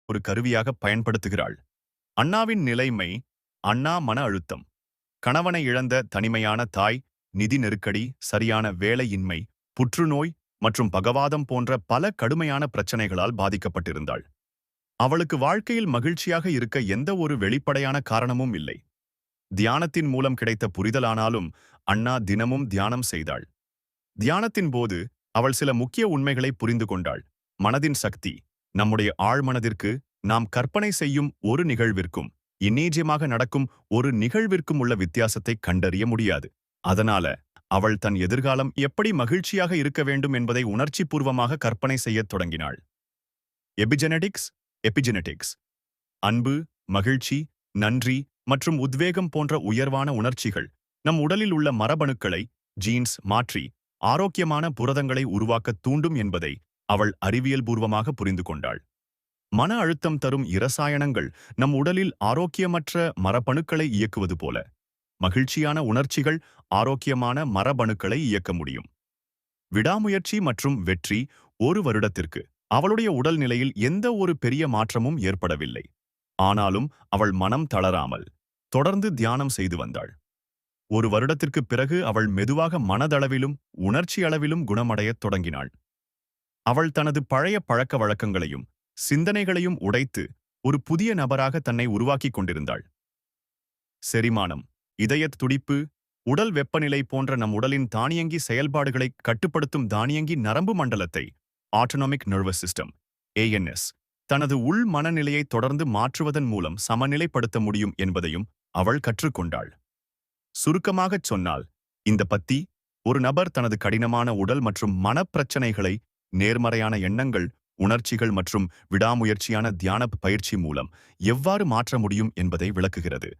ஒரு கருவியாக பயன்படுத்துகிறாள். அண்ணாவின் நிலைமை அண்ணா மன அழுத்தம். கணவனை இழந்த தனிமையான தாய், நிதி நெருக்கடி, சரியான வேலையின்மை, புற்றுநோய் மற்றும் பகவாதம் போன்ற பல கடுமையான பிரச்சனைகளால் பாதிக்கப்பட்டிருந்தாள். அவளுக்கு வாழ்க்கையில் மகிழ்ச்சியாக இருக்க எந்த ஒரு வெளிப்படையான காரணமும் இல்லை. தியானத்தின் மூலம் கிடைத்த புரிதலானாலும் அண்ணா தினமும் தியானம் செய்தாள். தியானத்தின் போது அவள் சில முக்கிய உண்மைகளை புரிந்து கொண்டாள். மனதின் சக்தி. நம்முடைய ஆழ்மனதிற்கு நாம் கற்பனை செய்யும் ஒரு நிகழ்விற்கும் இந்நிஜமாக நடக்கும் ஒரு நிகழ்விற்கும் உள்ள வித்தியாசத்தை கண்டறிய முடியாது. அதனால அவள் தன் எதிர்காலம் எப்படி மகிழ்ச்சியாக இருக்க வேண்டும் என்பதை உணர்ச்சிபூர்வமாக கற்பனை செய்யத் தொடங்கினாள். எபிஜெனடிக்ஸ், எபிஜெனடிக்ஸ். அன்பு, மகிழ்ச்சி, நன்றி மற்றும் உத்வேகம் போன்ற உயர்வான உணர்ச்சிகள் நம் உடலில் உள்ள மரபணுக்களை ஜீன்ஸ் மாற்றி ஆரோக்கியமான புரதங்களை உருவாக்க தூண்டும் என்பதை அவள் அறிவியல் பூர்வமாக புரிந்து கொண்டாள். மன அழுத்தம் தரும் இரசாயனங்கள் நம் உடலில் ஆரோக்கியமற்ற மரபணுக்களை இயக்குவது போல மகிழ்ச்சியான உணர்ச்சிகள் ஆரோக்கியமான மரபணுக்களை இயக்க முடியும். விடாமுயற்சி மற்றும் வெற்றி. ஒரு வருடத்திற்கு அவளுடைய உடல் நிலையில் எந்த ஒரு பெரிய மாற்றமும் ஏற்படவில்லை. ஆனாலும் அவள் மனம் தளராமல் தொடர்ந்து தியானம் செய்து வந்தாள். ஒரு வருடத்திற்குப் பிறகு அவள் மெதுவாக மனதளவிலும் உணர்ச்சி அளவிலும் குணமடையத் தொடங்கினாள். அவள் தனது பழைய பழக்க வழக்கங்களையும் சிந்தனைகளையும் உடைத்து ஒரு புதிய நபராக தன்னை உருவாக்கிக் கொண்டிருந்தாள். செரிமானம், இதயத் துடிப்பு, உடல் வெப்பநிலை போன்ற நம் உடலின் தானியங்கி செயல்பாடுகளை கட்டுப்படுத்தும் தானியங்கி நரம்பு மண்டலத்தை ஆட்டோனாமிக் நர்வஸ் சிஸ்டம் ஏஎன்எஸ் தனது உள் மனநிலையை தொடர்ந்து மாற்றுவதன் மூலம் சமநிலைப்படுத்த முடியும் என்பதையும் அவள் கற்றுக்கொண்டாள். சுருக்கமாகச் சொன்னால், இந்த பத்தி ஒரு நபர் தனது கடினமான உடல் மற்றும் மனப்பிரச்சனைகளை நேர்மறையான எண்ணங்கள், உணர்ச்சிகள் மற்றும் விடாமுயற்சியான தியான பயிற்சி மூலம் எவ்வாறு மாற்ற முடியும் என்பதை விளக்குகிறது.